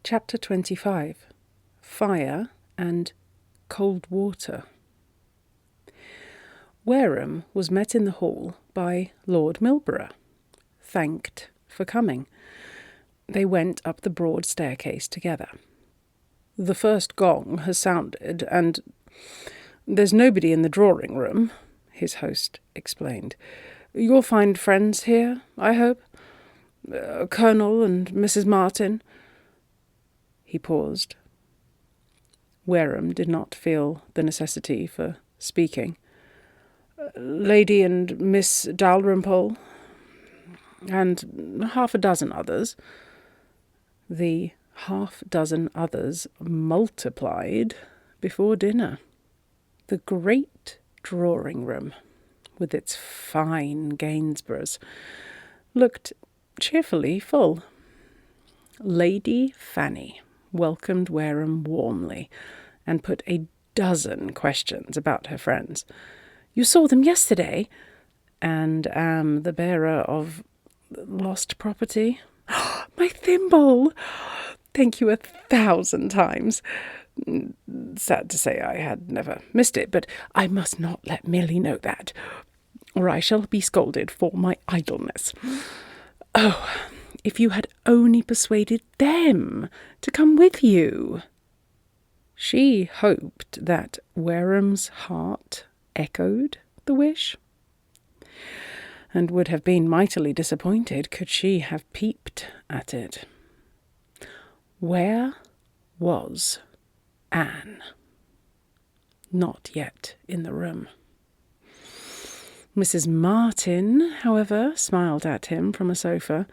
Chapter 25. Fire and Cold Water. Wareham was met in the hall by Lord Milborough, thanked for coming. They went up the broad staircase together. "The first gong has sounded, and there's nobody in the drawing-room," his host explained. "You'll find friends here, I hope? Colonel and Mrs. Martin." He paused. Wareham did not feel the necessity for speaking. "Lady and Miss Dalrymple, and half a dozen others." The half-dozen others multiplied before dinner. The great drawing-room, with its fine Gainsboroughs, looked cheerfully full. Lady Fanny welcomed Wareham warmly and put a dozen questions about her friends. "You saw them yesterday?" "And am the bearer of lost property." "My thimble! Thank you 1,000 times. Sad to say I had never missed it, but I must not let Milly know that, or I shall be scolded for my idleness. Oh, if you had only persuaded them to come with you." She hoped that Wareham's heart echoed the wish, and would have been mightily disappointed could she have peeped at it. Where was Anne? Not yet in the room. Mrs. Martin, however, smiled at him from a sofa,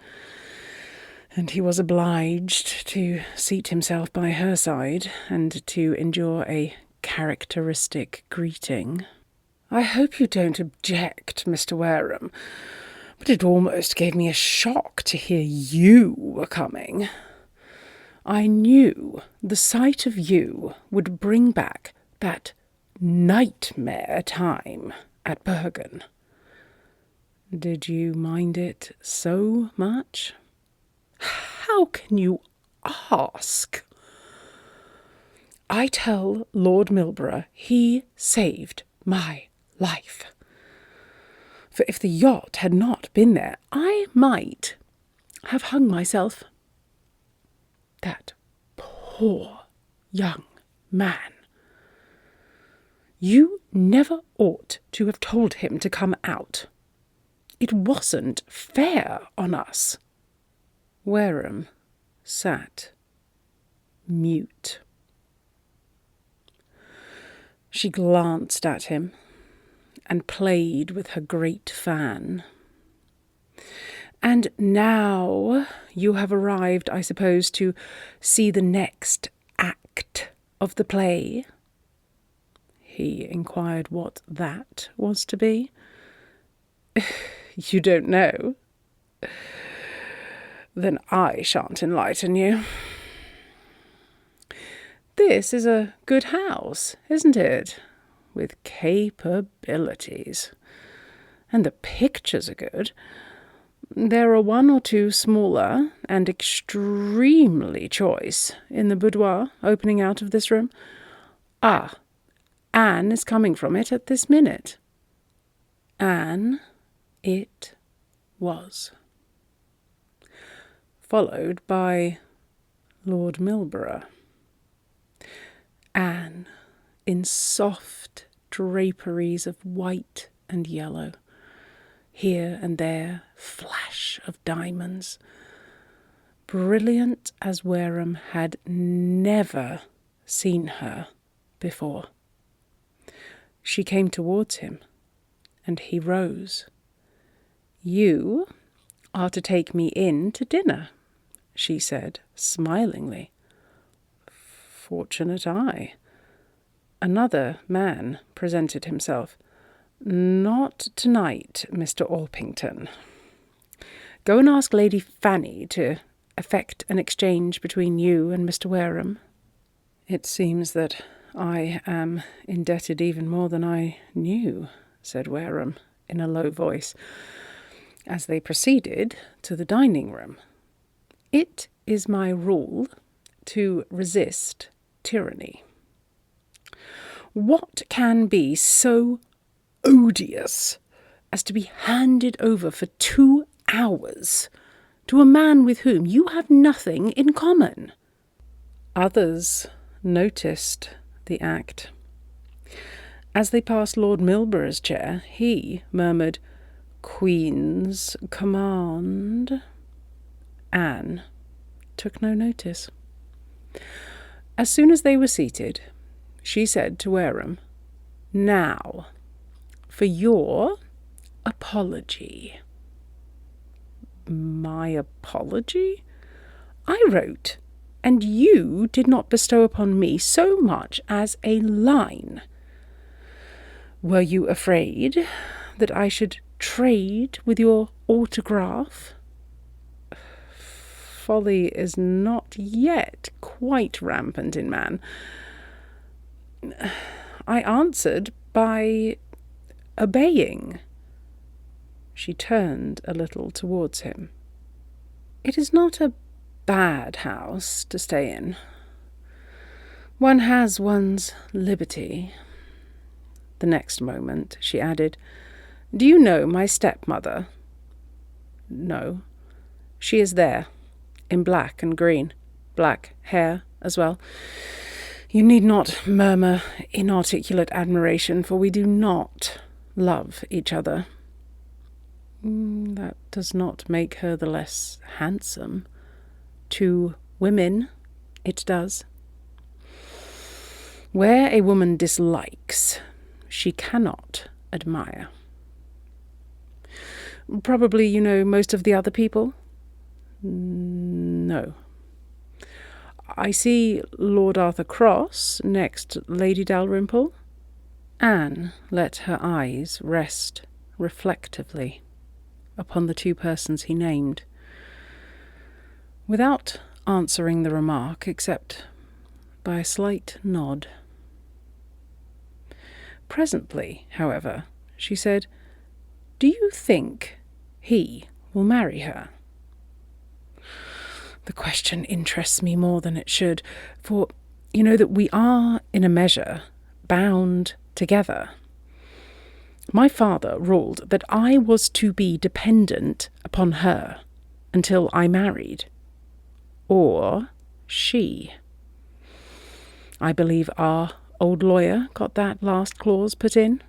and he was obliged to seat himself by her side and to endure a characteristic greeting. "I hope you don't object, Mr. Wareham, but it almost gave me a shock to hear you were coming. I knew the sight of you would bring back that nightmare time at Bergen." "Did you mind it so much?" "How can you ask? I tell Lord Milborough he saved my life. For if the yacht had not been there, I might have hung myself. That poor young man. You never ought to have told him to come out. It wasn't fair on us." Wareham sat mute. She glanced at him and played with her great fan. "And now you have arrived, I suppose, to see the next act of the play?" He inquired what that was to be. "You don't know? Then I shan't enlighten you. This is a good house, isn't it? With capabilities. And the pictures are good. There are one or two smaller and extremely choice in the boudoir opening out of this room. Ah, Anne is coming from it at this minute." Anne it was, followed by Lord Milborough. Anne, in soft draperies of white and yellow, here and there flash of diamonds, brilliant as Wareham had never seen her before. She came towards him, and he rose. "You are to take me in to dinner," she said smilingly. Fortunate I. Another man presented himself. "Not tonight, Mr. Orpington. Go and ask Lady Fanny to effect an exchange between you and Mr. Wareham." "It seems that I am indebted even more than I knew," said Wareham in a low voice, as they proceeded to the dining-room. "It is my rule to resist tyranny. What can be so odious as to be handed over for 2 hours to a man with whom you have nothing in common? Others noticed the act. As they passed Lord Milborough's chair, he murmured, "Queen's command." Anne took no notice. As soon as they were seated, she said to Wareham, "Now, for your apology." "My apology? I wrote, and you did not bestow upon me so much as a line. Were you afraid that I should trade with your autograph?" Folly is not yet quite rampant in man. "I answered by obeying." She turned a little towards him. "It is not a bad house to stay in. One has one's liberty." The next moment she added, "Do you know my stepmother?" "No." "She is there, in black and green, black hair as well. You need not murmur inarticulate admiration, for we do not love each other." "That does not make her the less handsome." "To women, it does." "Where a woman dislikes, she cannot admire." "Probably you know most of the other people?" "No." "I see Lord Arthur Cross next Lady Dalrymple." Anne let her eyes rest reflectively upon the 2 persons he named, without answering the remark except by a slight nod. Presently, however, she said, "Do you think he will marry her?" "The question interests me more than it should, for you know that we are, in a measure, bound together. My father ruled that I was to be dependent upon her until I married, or she. I believe our old lawyer got that last clause put in,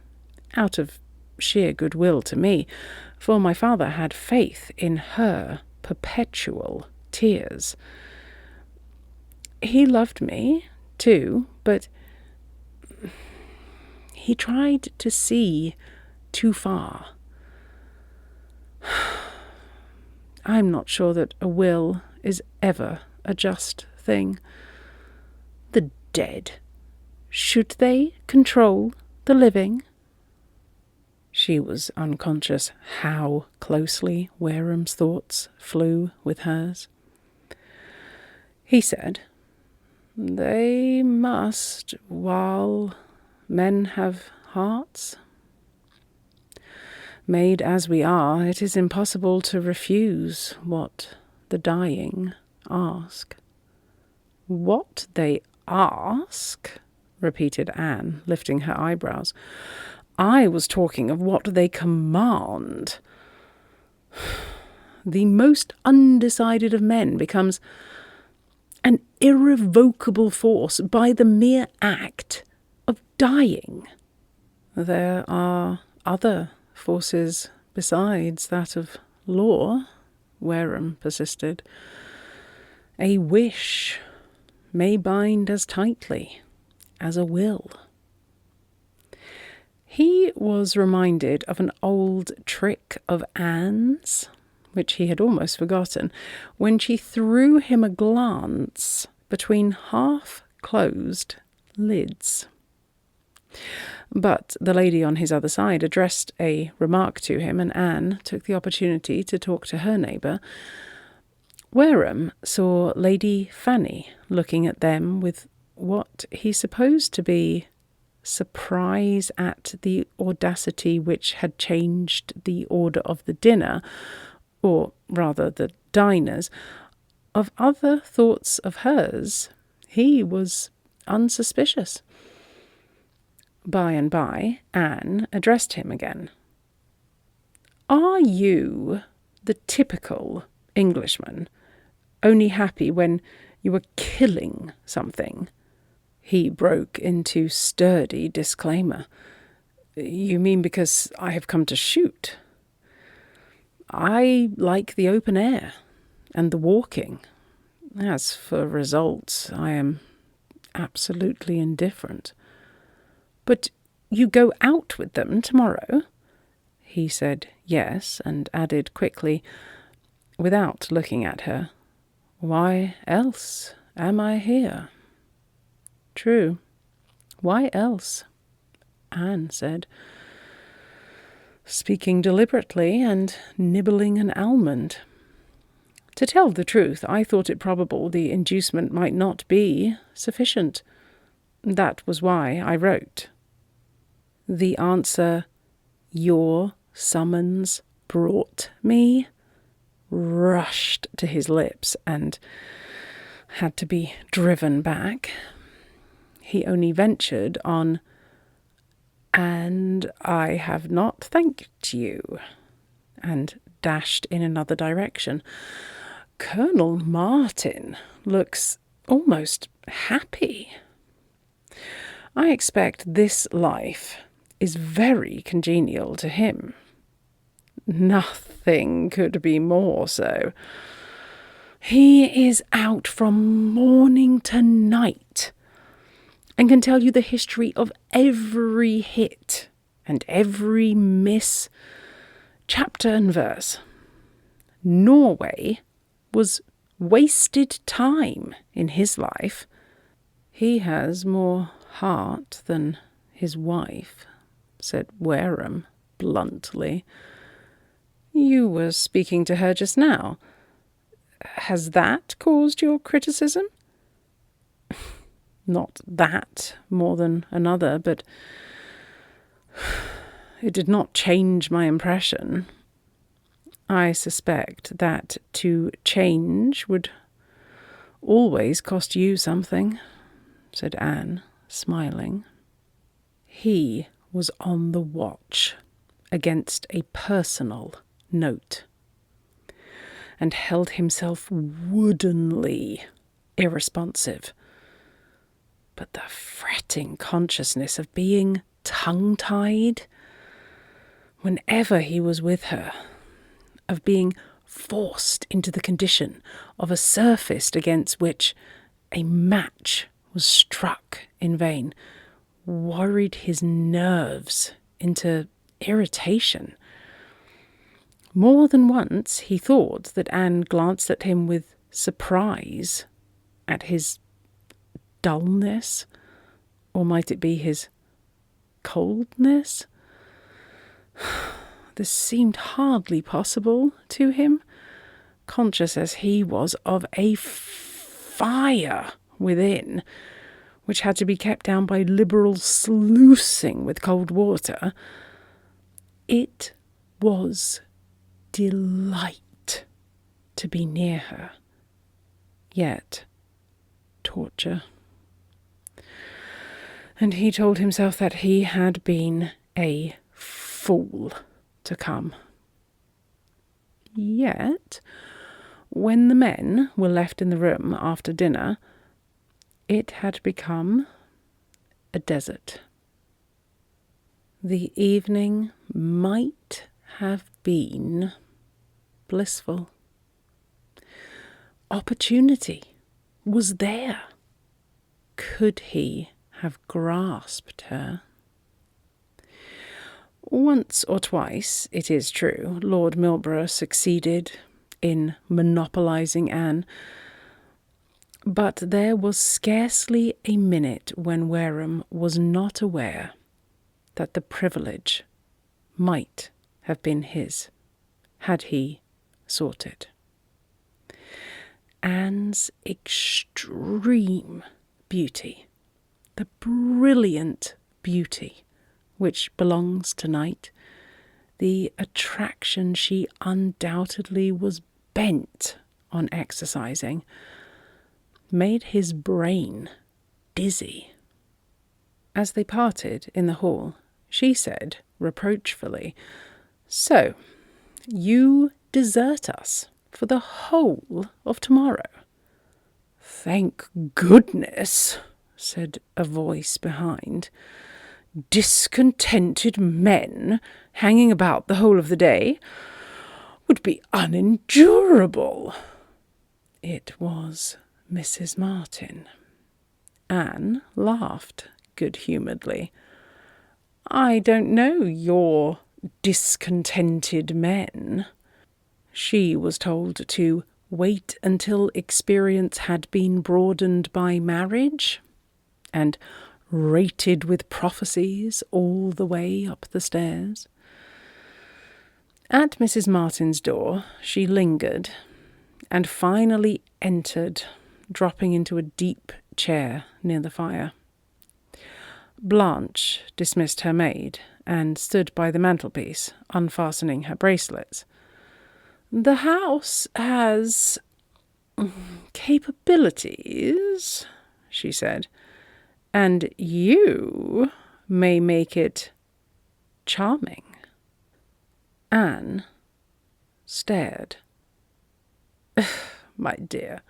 out of sheer goodwill to me, for my father had faith in her perpetual tears. He loved me, too, but he tried to see too far. I'm not sure that a will is ever a just thing. The dead, should they control the living?" She was unconscious how closely Wareham's thoughts flew with hers. He said, "They must, while men have hearts. Made as we are, it is impossible to refuse what the dying ask." "What they ask?" repeated Anne, lifting her eyebrows. "I was talking of what they command. The most undecided of men becomes an irrevocable force by the mere act of dying." "There are other forces besides that of law," Wareham persisted. "A wish may bind as tightly as a will." He was reminded of an old trick of Anne's, which he had almost forgotten, when she threw him a glance between half-closed lids. But the lady on his other side addressed a remark to him, and Anne took the opportunity to talk to her neighbour. Wareham saw Lady Fanny looking at them with what he supposed to be surprise at the audacity which had changed the order of the dinner, or rather the diners, of other thoughts of hers, he was unsuspicious. By and by, Anne addressed him again. "Are you the typical Englishman, only happy when you are killing something?" He broke into sturdy disclaimer. "You mean because I have come to shoot? I like the open air and the walking. As for results, I am absolutely indifferent." "But you go out with them tomorrow?" He said yes, and added quickly, without looking at her, "Why else am I here?" "True. Why else?" Anne said, speaking deliberately and nibbling an almond. "To tell the truth, I thought it probable the inducement might not be sufficient. That was why I wrote." The answer, "Your summons brought me," rushed to his lips and had to be driven back. He only ventured on, "And I have not thanked you," and dashed in another direction. "Colonel Martin looks almost happy. I expect this life is very congenial to him." "Nothing could be more so. He is out from morning to night, and can tell you the history of every hit and every miss, chapter and verse. Norway was wasted time in his life. He has more heart than his wife," said Wareham bluntly. "You were speaking to her just now. Has that caused your criticism?" "Not that more than another, but it did not change my impression. I suspect that to change would always cost you something," said Anne, smiling. He was on the watch against a personal note, and held himself woodenly irresponsive. But the fretting consciousness of being tongue-tied whenever he was with her, of being forced into the condition of a surface against which a match was struck in vain, worried his nerves into irritation. More than once he thought that Anne glanced at him with surprise at his dullness, or might it be his coldness? This seemed hardly possible to him, conscious as he was of a fire within, which had to be kept down by liberal sluicing with cold water. It was delight to be near her, yet torture. And he told himself that he had been a fool to come. Yet, when the men were left in the room after dinner, it had become a desert. The evening might have been blissful. Opportunity was there. Could he have grasped her? Once or twice, it is true, Lord Milborough succeeded in monopolising Anne, but there was scarcely a minute when Wareham was not aware that the privilege might have been his, had he sought it. Anne's extreme beauty, the brilliant beauty which belongs to night, the attraction she undoubtedly was bent on exercising made his brain dizzy. As they parted in the hall, she said reproachfully, "So, you desert us for the whole of tomorrow?" "Thank goodness," said a voice behind. "Discontented men hanging about the whole of the day would be unendurable." It was Mrs. Martin. Anne laughed good-humouredly. "I don't know your discontented men." She was told to wait until experience had been broadened by marriage, and rated with prophecies all the way up the stairs. At Mrs. Martin's door she lingered, and finally entered, dropping into a deep chair near the fire. Blanche dismissed her maid and stood by the mantelpiece, unfastening her bracelets. "The house has capabilities," she said, "and you may make it charming." Anne stared. "My dear,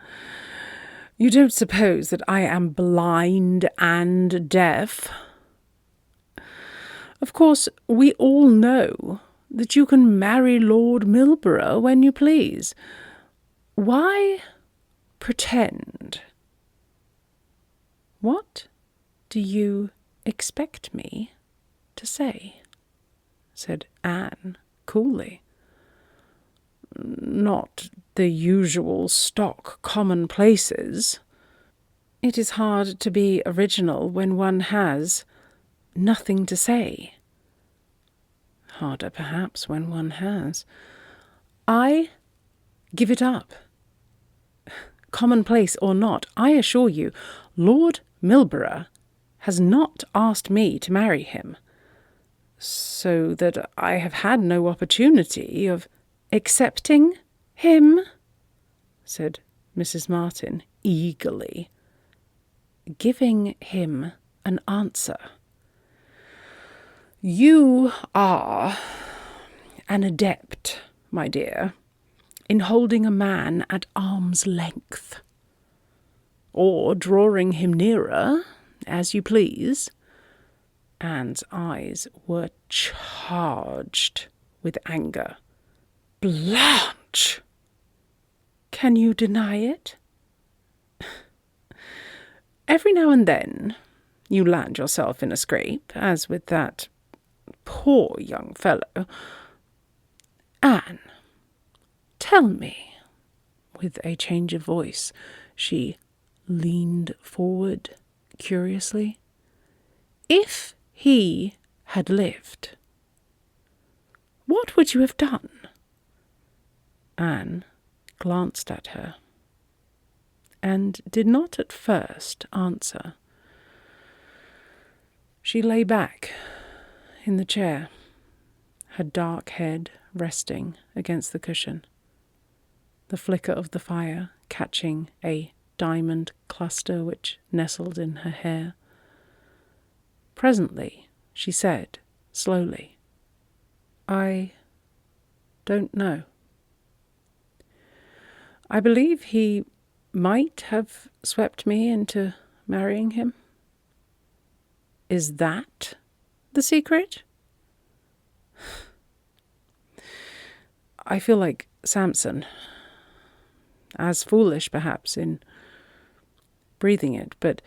you don't suppose that I am blind and deaf? Of course, we all know that you can marry Lord Milborough when you please. Why pretend?" "What do you expect me to say?" said Anne coolly. "Not the usual stock commonplaces. It is hard to be original when one has nothing to say. Harder, perhaps, when one has. I give it up. Commonplace or not, I assure you, Lord Milborough has not asked me to marry him, so that I have had no opportunity of accepting him," said Mrs. Martin eagerly, "giving him an answer. You are an adept, my dear, in holding a man at arm's length, or drawing him nearer, as you please." Anne's eyes were charged with anger. "Blanche! Can you deny it? Every now and then you land yourself in a scrape, as with that poor young fellow. Anne, tell me," with a change of voice, she leaned forward curiously, "if he had lived, what would you have done?" Anne glanced at her, and did not at first answer. She lay back in the chair, her dark head resting against the cushion, the flicker of the fire catching a diamond cluster which nestled in her hair. Presently she said slowly, "I don't know. I believe he might have swept me into marrying him." "Is that the secret?" "I feel like Samson, as foolish perhaps in breathing it, but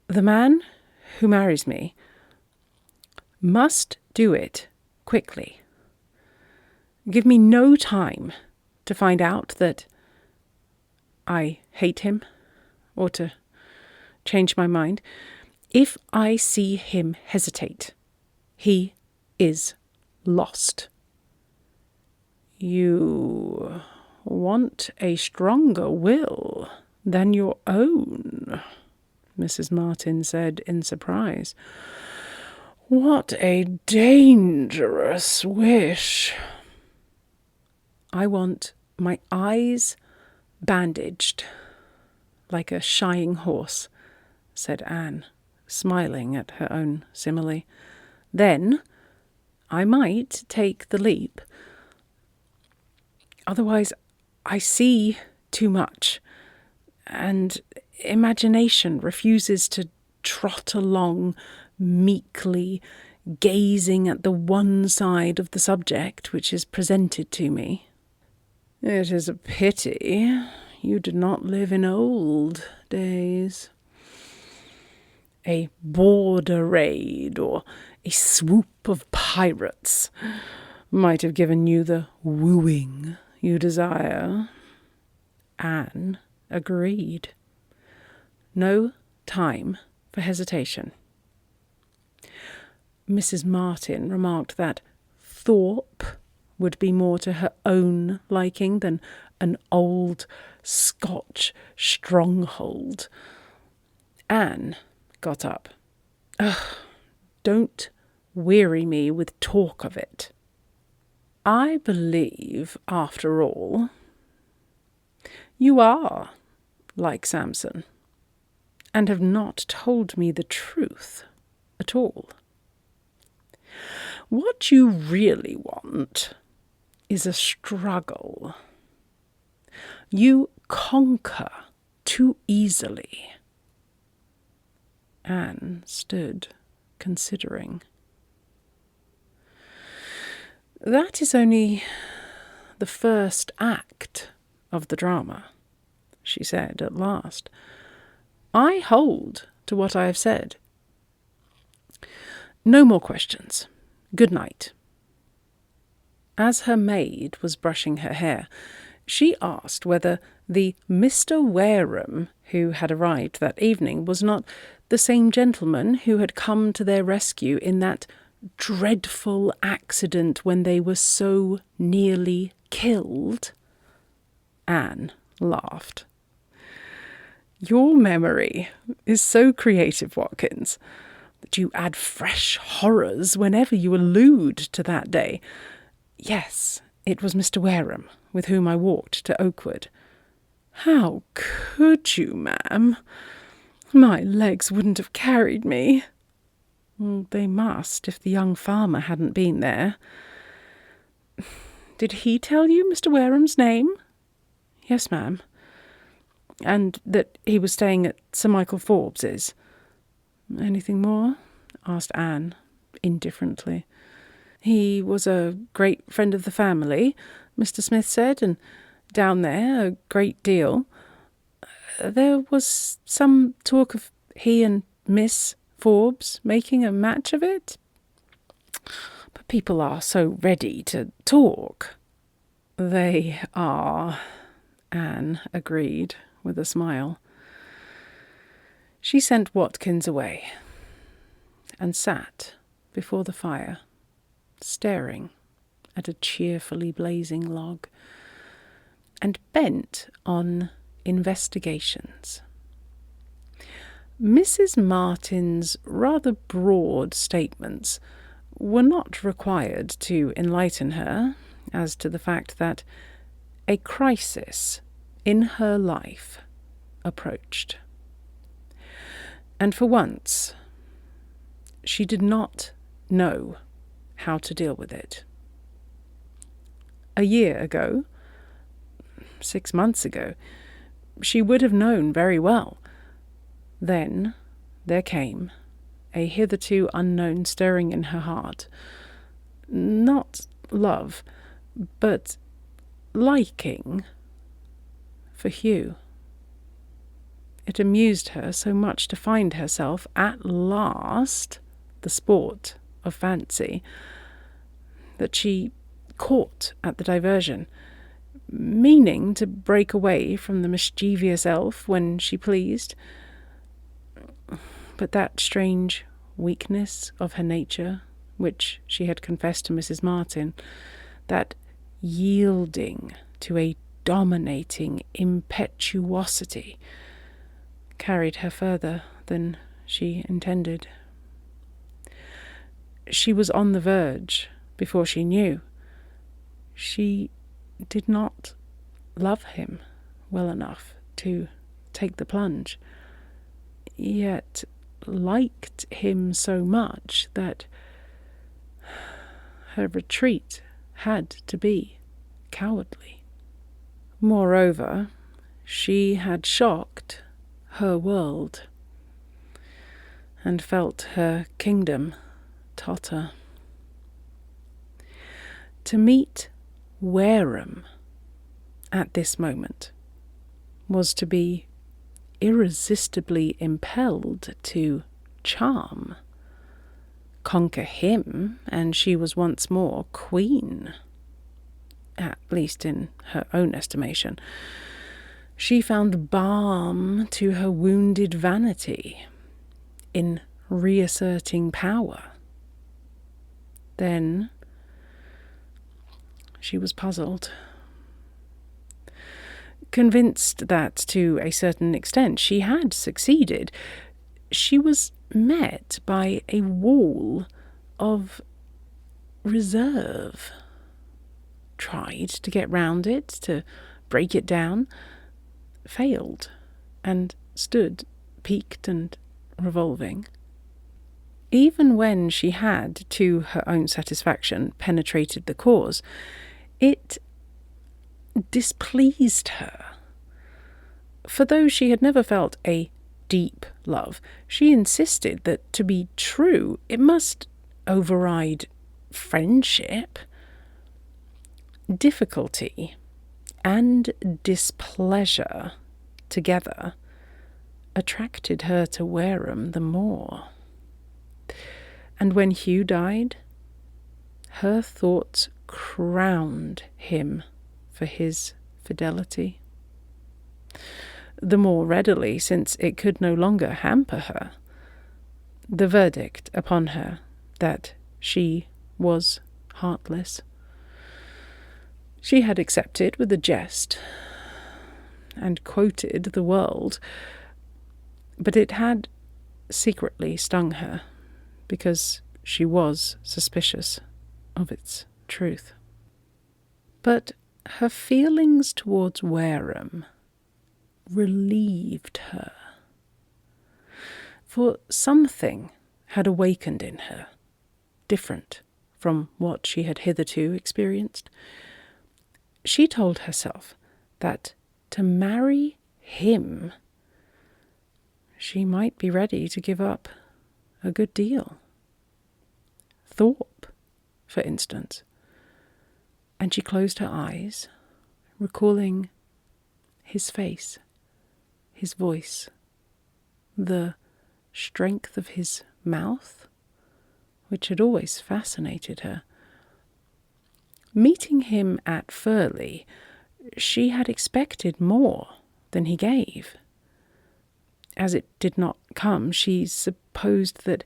the man who marries me must do it quickly. Give me no time to find out that I hate him or to change my mind. If I see him hesitate, he is lost." "You want a stronger will than your own," Mrs. Martin said in surprise. "What a dangerous wish." "I want my eyes bandaged, like a shying horse," said Anne, smiling at her own simile. "Then I might take the leap. Otherwise, I see too much, and imagination refuses to trot along meekly, gazing at the one side of the subject which is presented to me. It is a pity you did not live in old days. A border raid or a swoop of pirates might have given you the wooing you desire." Anne agreed. No time for hesitation. Mrs. Martin remarked that Thorpe would be more to her own liking than an old Scotch stronghold. Anne got up. "Ugh, don't weary me with talk of it. I believe, after all, you are like Samson, and have not told me the truth at all. What you really want is a struggle. You conquer too easily." Anne stood, considering. "That is only the first act of the drama," she said at last. "I hold to what I have said. No more questions. Good night." As her maid was brushing her hair, she asked whether the Mr. Wareham who had arrived that evening was not the same gentleman who had come to their rescue in that dreadful accident when they were so nearly killed. Anne laughed. "Your memory is so creative, Watkins, that you add fresh horrors whenever you allude to that day. Yes, it was Mr. Wareham with whom I walked to Oakwood." "How could you, ma'am? My legs wouldn't have carried me." "They must, if the young farmer hadn't been there." "Did he tell you Mr. Wareham's name?" "Yes, ma'am." "And that he was staying at Sir Michael Forbes's?" "Anything more?" asked Anne, indifferently. "He was a great friend of the family, Mr. Smith said, and down there a great deal. There was some talk of he and Miss Forbes making a match of it. But people are so ready to talk." "They are," Anne agreed with a smile. She sent Watkins away and sat before the fire, staring at a cheerfully blazing log, and bent on investigations. Mrs. Martin's rather broad statements were not required to enlighten her as to the fact that a crisis in her life approached. And for once, she did not know how to deal with it. A year ago, 6 months ago, she would have known very well. Then there came a hitherto unknown stirring in her heart. Not love, but liking for Hugh. It amused her so much to find herself at last the sport of fancy that she caught at the diversion, meaning to break away from the mischievous elf when she pleased. But that strange weakness of her nature, which she had confessed to Mrs. Martin, that yielding to a dominating impetuosity, carried her further than she intended. She was on the verge before she knew. She did not love him well enough to take the plunge, yet liked him so much that her retreat had to be cowardly. Moreover, she had shocked her world and felt her kingdom totter. To meet Wareham at this moment was to be irresistibly impelled to charm, conquer him, and she was once more queen, at least in her own estimation. She found balm to her wounded vanity in reasserting power. Then she was puzzled. Convinced that, to a certain extent, she had succeeded, she was met by a wall of reserve. Tried to get round it, to break it down, failed, and stood piqued and revolving. Even when she had, to her own satisfaction, penetrated the cause, it displeased her. For though she had never felt a deep love, she insisted that to be true it must override friendship. Difficulty and displeasure together attracted her to Wareham the more. And when Hugh died, her thoughts crowned him for his fidelity. The more readily, since it could no longer hamper her. The verdict upon her that she was heartless she had accepted with a jest and quoted the world, but it had secretly stung her because she was suspicious of its truth. But her feelings towards Wareham relieved her, for something had awakened in her, different from what she had hitherto experienced. She told herself that to marry him, she might be ready to give up a good deal. Thorpe, for instance. And she closed her eyes, recalling his face, his voice, the strength of his mouth, which had always fascinated her. Meeting him at Furley, she had expected more than he gave. As it did not come, she supposed that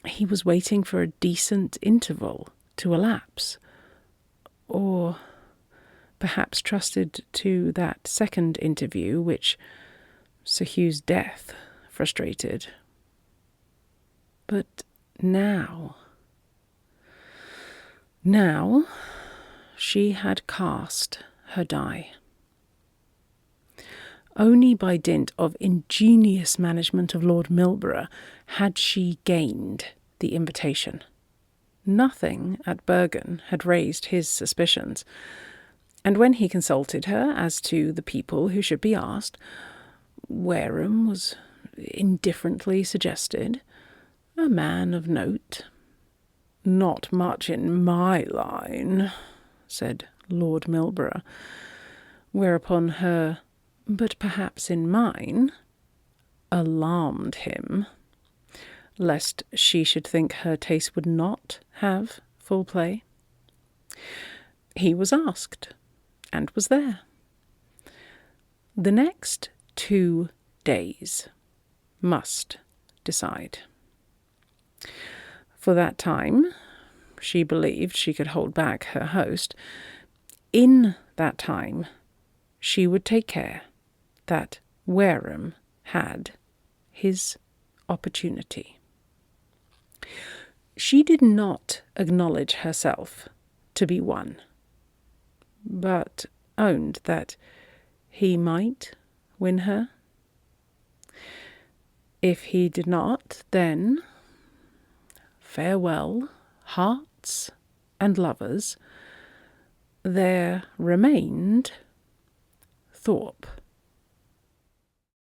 he was waiting for a decent interval to elapse, or perhaps trusted to that second interview which Sir Hugh's death frustrated. But now she had cast her die. Only by dint of ingenious management of Lord Milborough had she gained the invitation. Nothing at Bergen had raised his suspicions, and when he consulted her as to the people who should be asked, Wareham was indifferently suggested, a man of note. "Not much in my line," said Lord Milborough, whereupon her "but perhaps in mine" alarmed him, lest she should think her taste would not have full play. He was asked, and was there. The next 2 days must decide. For that time, she believed she could hold back her host. In that time, she would take care that Wareham had his opportunity. She did not acknowledge herself to be won, but owned that he might win her. If he did not, then farewell, hearts and lovers. There remained Thorpe.